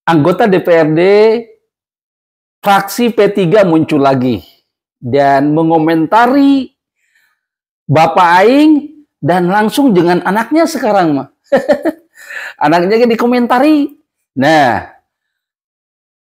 Anggota DPRD fraksi P3 muncul lagi dan mengomentari Bapak Aing dan langsung dengan anaknya sekarang mah. Anaknya dikomentari. Nah,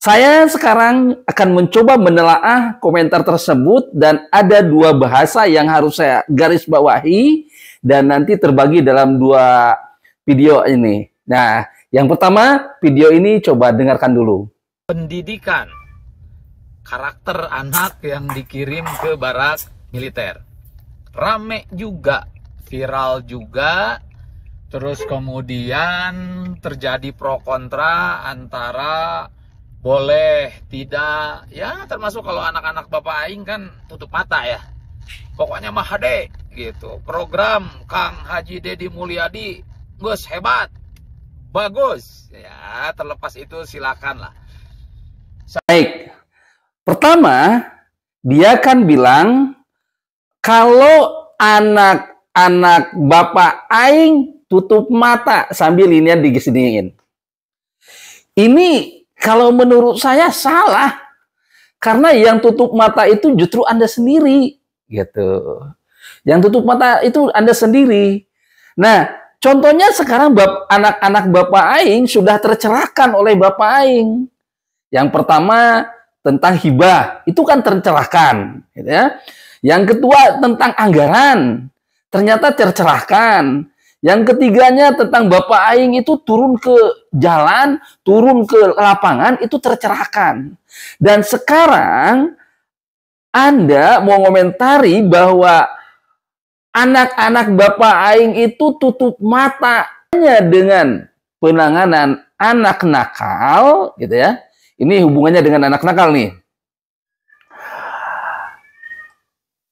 saya sekarang akan mencoba menelaah komentar tersebut dan ada dua bahasa yang harus saya garis bawahi dan nanti terbagi dalam dua video ini. Nah, yang pertama video ini coba dengarkan dulu. Pendidikan karakter anak yang dikirim ke barak militer. Rame juga, viral juga. Terus kemudian terjadi pro kontra antara boleh, tidak. Ya termasuk kalau anak-anak Bapak Aing kan tutup mata ya. Pokoknya Mahade gitu. Program Kang Haji Deddy Mulyadi, Gus hebat, bagus. Ya terlepas itu silakan lah. Baik. Pertama, dia kan bilang kalau anak-anak Bapak Aing tutup mata sambil ini digesiniin. Ini kalau menurut saya salah. Karena yang tutup mata itu justru Anda sendiri, gitu. Yang tutup mata itu Anda sendiri. Nah, contohnya sekarang anak-anak Bapak Aing sudah tercerahkan oleh Bapak Aing. Yang pertama tentang hibah, itu kan tercerahkan, gitu ya. Yang kedua tentang anggaran, ternyata tercerahkan. Yang ketiganya tentang Bapak Aing itu turun ke jalan, turun ke lapangan, itu tercerahkan. Dan sekarang Anda mau komentari bahwa anak-anak Bapak Aing itu tutup matanya dengan penanganan anak nakal, gitu ya. Ini hubungannya dengan anak nakal nih.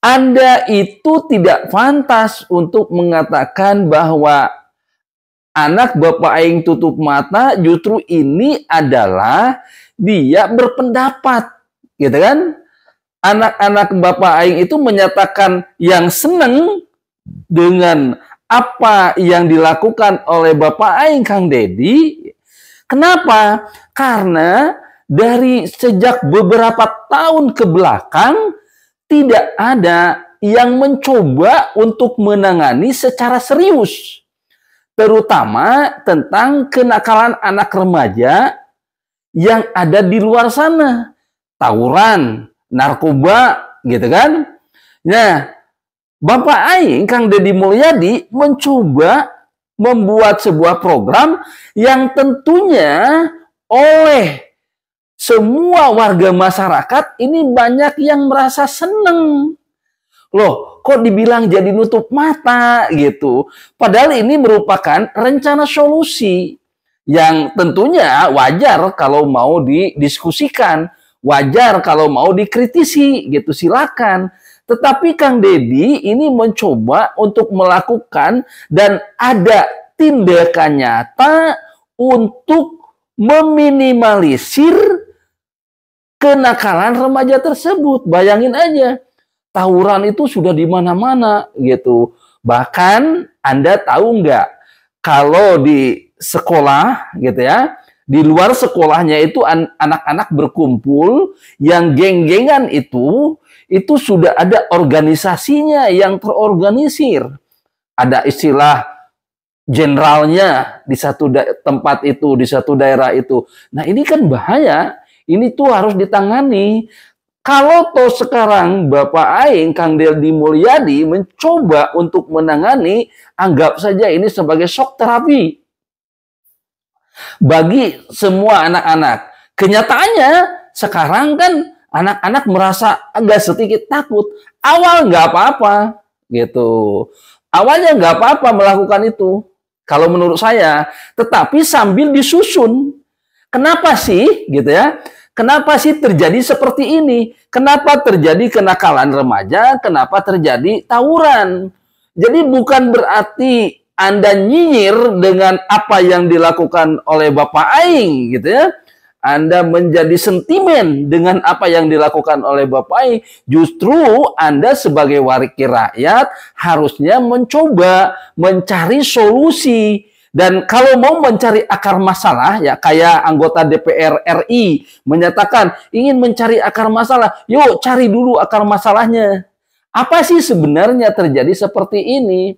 Anda itu tidak pantas untuk mengatakan bahwa anak Bapak Aing tutup mata, justru ini adalah dia berpendapat, gitu kan? Anak-anak Bapak Aing itu menyatakan yang seneng dengan apa yang dilakukan oleh Bapak Aing, Kang Deddy. Kenapa? Karena dari sejak beberapa tahun ke belakang tidak ada yang mencoba untuk menangani secara serius, terutama tentang kenakalan anak remaja yang ada di luar sana, tawuran, narkoba, gitu kan? Nah, Bapak Aing, Kang Deddy Mulyadi mencoba membuat sebuah program yang tentunya oleh semua warga masyarakat ini banyak yang merasa seneng. Loh, kok dibilang jadi nutup mata gitu. Padahal ini merupakan rencana solusi yang tentunya wajar kalau mau didiskusikan, wajar kalau mau dikritisi gitu, silakan. Tetapi Kang Deddy ini mencoba untuk melakukan dan ada tindakan nyata untuk meminimalisir kenakalan remaja tersebut. Bayangin aja, tawuran itu sudah di mana-mana gitu. Bahkan Anda tahu nggak, kalau di sekolah gitu ya, di luar sekolahnya itu anak-anak berkumpul, yang geng-gengan itu sudah ada organisasinya yang terorganisir. Ada istilah generalnya di satu tempat itu, di satu daerah itu. Nah ini kan bahaya. Ini tuh harus ditangani. Kalau toh sekarang Bapak Aing, Kang Deddy Mulyadi mencoba untuk menangani, anggap saja ini sebagai shock terapi bagi semua anak-anak. Kenyataannya sekarang kan anak-anak merasa agak sedikit takut. Awal nggak apa-apa, gitu. Awalnya nggak apa-apa melakukan itu, kalau menurut saya. Tetapi sambil disusun. Kenapa sih, gitu ya? Kenapa sih terjadi seperti ini? Kenapa terjadi kenakalan remaja? Kenapa terjadi tawuran? Jadi bukan berarti Anda nyinyir dengan apa yang dilakukan oleh Bapak Aing, gitu ya. Anda menjadi sentimen dengan apa yang dilakukan oleh Bapak Aing. Justru Anda sebagai wakil rakyat harusnya mencoba mencari solusi Dan kalau mau mencari akar masalah, ya kayak anggota DPR RI menyatakan ingin mencari akar masalah, yuk cari dulu akar masalahnya. Apa sih sebenarnya terjadi seperti ini?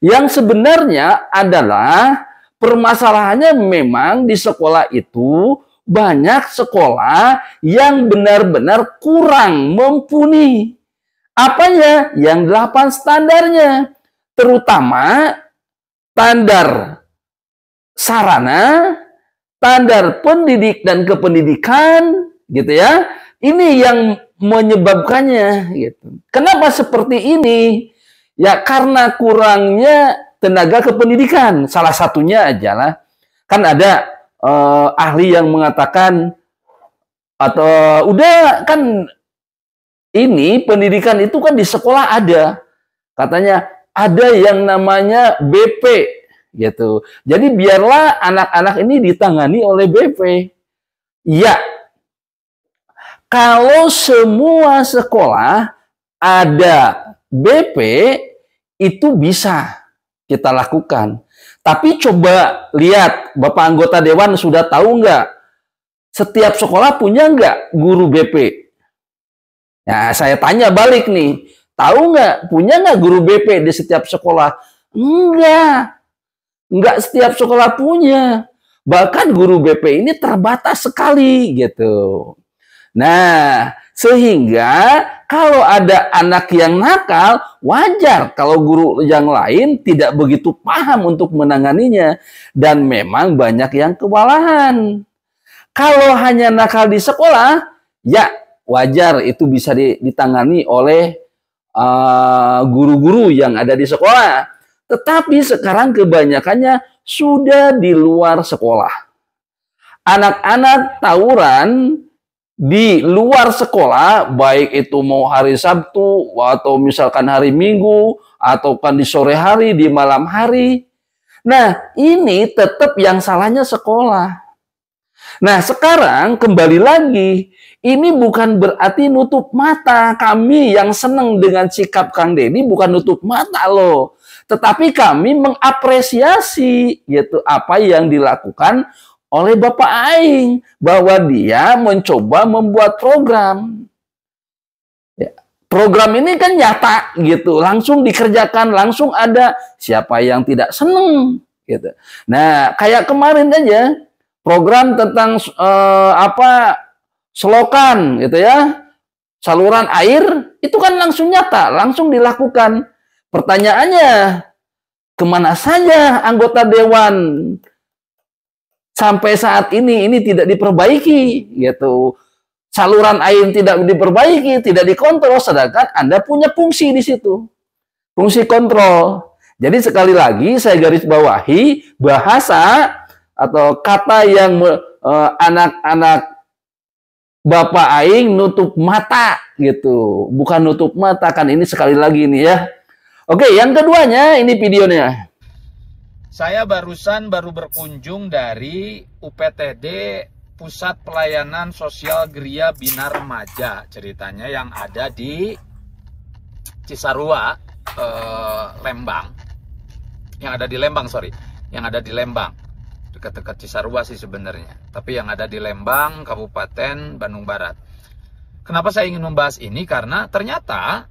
Yang sebenarnya adalah permasalahannya memang di sekolah itu banyak sekolah yang benar-benar kurang mumpuni. Apanya? Yang 8 standarnya. Terutama standar sarana, standar pendidik dan kependidikan, gitu ya. Ini yang menyebabkannya, gitu. Kenapa seperti ini? Ya karena kurangnya tenaga kependidikan. Salah satunya adalah kan ada ahli yang mengatakan atau udah kan ini pendidikan itu kan di sekolah ada. Katanya ada yang namanya BP gitu. Jadi biarlah anak-anak ini ditangani oleh BP. Ya, kalau semua sekolah ada BP itu bisa kita lakukan. Tapi coba lihat, Bapak anggota Dewan sudah tahu nggak? Setiap sekolah punya nggak guru BP? Nah, saya tanya balik nih, tahu nggak? Punya nggak guru BP di setiap sekolah? Enggak setiap sekolah punya. Bahkan guru BP ini terbatas sekali gitu. Nah, sehingga kalau ada anak yang nakal, wajar kalau guru yang lain tidak begitu paham untuk menanganinya. Dan memang banyak yang kewalahan. Kalau hanya nakal di sekolah, ya wajar itu bisa ditangani oleh guru-guru yang ada di sekolah. Tetapi sekarang kebanyakannya sudah di luar sekolah. Anak-anak tawuran di luar sekolah, baik itu mau hari Sabtu, atau misalkan hari Minggu, atau kan di sore hari, di malam hari. Nah, ini tetap yang salahnya sekolah. Nah, sekarang kembali lagi, ini bukan berarti nutup mata. Kami yang senang dengan sikap Kang Deddy bukan nutup mata loh. Tetapi kami mengapresiasi gitu apa yang dilakukan oleh Bapak Aing, bahwa dia mencoba membuat program. Ya, program ini kan nyata gitu, langsung dikerjakan, langsung ada. Siapa yang tidak seneng gitu. Nah, kayak kemarin aja program tentang selokan gitu ya, saluran air itu kan langsung nyata, langsung dilakukan. Pertanyaannya, kemana saja anggota dewan sampai saat ini tidak diperbaiki gitu. Saluran air tidak diperbaiki, tidak dikontrol, sedangkan Anda punya fungsi di situ. Fungsi kontrol. Jadi sekali lagi saya garis bawahi, bahasa atau kata yang anak-anak Bapak Aing nutup mata gitu. Bukan nutup mata, kan ini sekali lagi nih ya. Oke, yang keduanya ini videonya. Saya baru berkunjung dari UPTD Pusat Pelayanan Sosial Gria Bina Remaja, ceritanya yang ada di Cisarua, Lembang. Yang ada di Lembang. Dekat-dekat Cisarua sih sebenarnya. Tapi yang ada di Lembang, Kabupaten Bandung Barat. Kenapa saya ingin membahas ini? Karena ternyata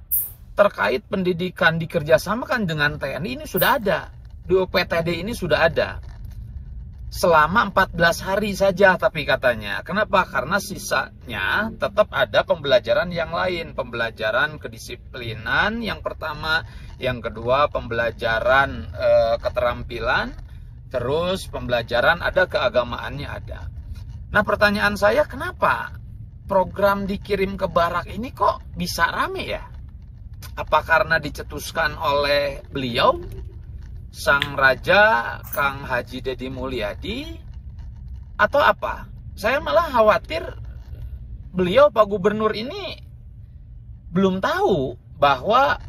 terkait pendidikan dikerjasamakan dengan TNI ini sudah ada. Di UPTD ini sudah ada. Selama 14 hari saja tapi katanya. Kenapa? Karena sisanya tetap ada pembelajaran yang lain. Pembelajaran kedisiplinan yang pertama. Yang kedua pembelajaran keterampilan. Terus pembelajaran ada keagamaannya ada. Nah pertanyaan saya, kenapa program dikirim ke barak ini kok bisa rame ya? Apa karena dicetuskan oleh beliau, Sang Raja Kang Haji Deddy Mulyadi, atau apa? Saya malah khawatir beliau Pak Gubernur ini belum tahu bahwa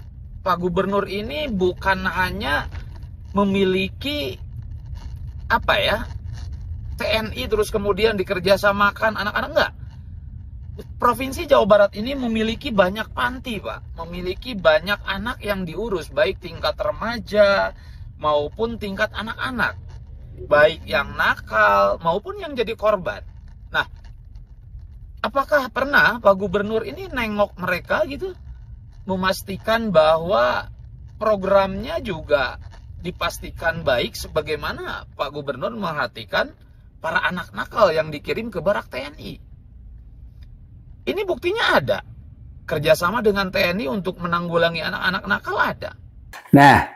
Pak Gubernur ini bukan hanya memiliki TNI terus kemudian dikerjasamakan anak-anak, enggak. Provinsi Jawa Barat ini memiliki banyak panti, Pak. Memiliki banyak anak yang diurus, baik tingkat remaja maupun tingkat anak-anak. baik yang nakal maupun yang jadi korban. Nah, apakah pernah Pak Gubernur ini nengok mereka gitu? Memastikan bahwa programnya juga dipastikan baik sebagaimana Pak Gubernur memperhatikan para anak nakal yang dikirim ke barak TNI. Ini buktinya ada. Kerjasama dengan TNI untuk menanggulangi anak-anak nakal ada. Nah,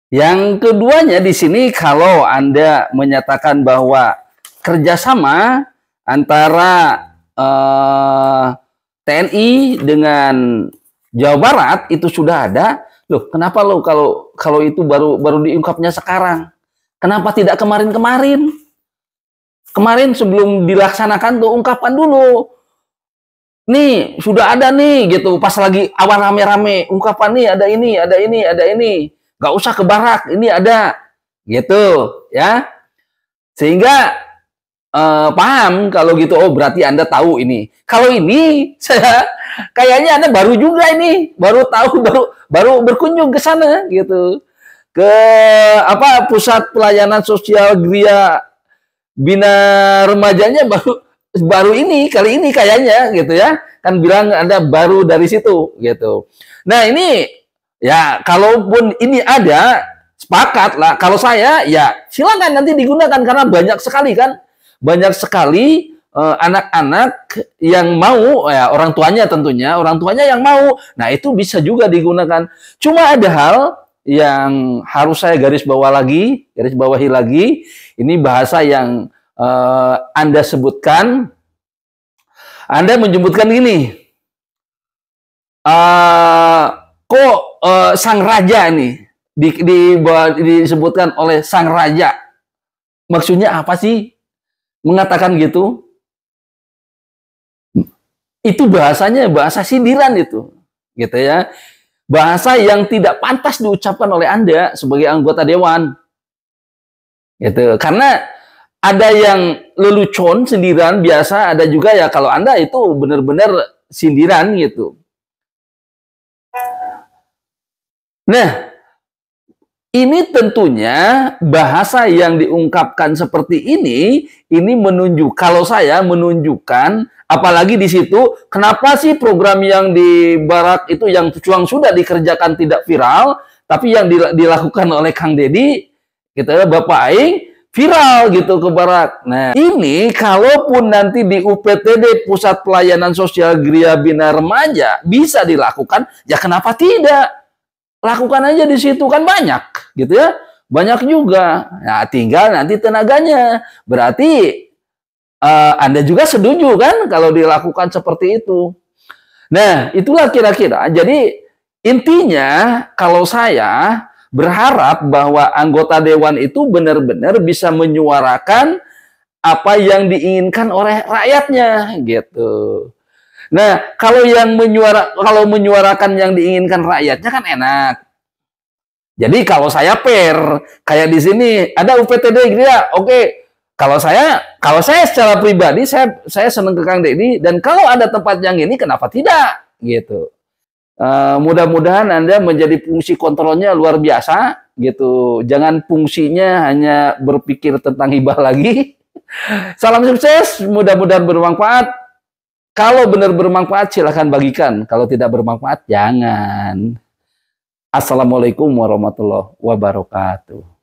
yang keduanya di sini kalau Anda menyatakan bahwa kerjasama antara TNI dengan Jawa Barat itu sudah ada, loh kenapa lo kalau itu baru diungkapnya sekarang? Kenapa tidak kemarin-kemarin? Kemarin sebelum dilaksanakan tuh ungkapan dulu. Nih sudah ada nih gitu, pas lagi awal rame-rame ungkapan nih ada ini, ada ini, ada ini. Gak usah ke barak, ini ada gitu ya. Sehingga paham kalau gitu, oh berarti Anda tahu ini. Kalau ini saya kayaknya Anda baru juga ini, baru tahu, baru berkunjung ke sana gitu. Ke apa pusat pelayanan sosial Gria Bina Remajanya baru ini kali ini kayaknya gitu ya. Kan bilang Anda baru dari situ gitu. Nah, ini ya kalaupun ini ada sepakat lah. Kalau saya ya silakan nanti digunakan karena banyak sekali kan. Banyak sekali anak-anak yang mau, ya orang tuanya tentunya, orang tuanya yang mau. Nah, itu bisa juga digunakan. Cuma ada hal yang harus saya garis bawahi lagi. Ini bahasa yang Anda sebutkan. Anda menyebutkan gini, kok sang raja nih disebutkan oleh sang raja. Maksudnya apa sih? Mengatakan gitu, itu bahasanya bahasa sindiran itu, gitu ya, bahasa yang tidak pantas diucapkan oleh Anda sebagai anggota dewan, gitu. Karena ada yang lelucon sindiran biasa, ada juga ya kalau Anda itu benar-benar sindiran gitu. Nah, ini tentunya bahasa yang diungkapkan seperti ini menunjuk, kalau saya menunjukkan, apalagi di situ, kenapa sih program yang di barak itu yang sudah dikerjakan tidak viral, tapi yang dilakukan oleh Kang Deddy, gitu ya, Bapak Aing, viral gitu ke barak. Nah, ini kalaupun nanti di UPTD Pusat Pelayanan Sosial Gria Bina Remaja bisa dilakukan, ya kenapa tidak? Lakukan aja di situ, kan banyak gitu ya, banyak juga. Nah, tinggal nanti tenaganya. Berarti Anda juga setuju kan kalau dilakukan seperti itu. Nah, itulah kira-kira. Jadi intinya kalau saya berharap bahwa anggota dewan itu benar-benar bisa menyuarakan apa yang diinginkan oleh rakyatnya gitu. Nah, kalau menyuarakan yang diinginkan rakyatnya kan enak. Jadi kalau saya fair, kayak di sini ada UPTD gitu ya, oke. Kalau saya secara pribadi saya senang ke Kang Deddy, dan kalau ada tempat yang ini kenapa tidak gitu. Mudah-mudahan Anda menjadi fungsi kontrolnya luar biasa gitu. Jangan fungsinya hanya berpikir tentang hibah lagi. Salam sukses, mudah-mudahan bermanfaat. Kalau benar bermanfaat, silahkan bagikan. Kalau tidak bermanfaat, jangan. Assalamualaikum warahmatullahi wabarakatuh.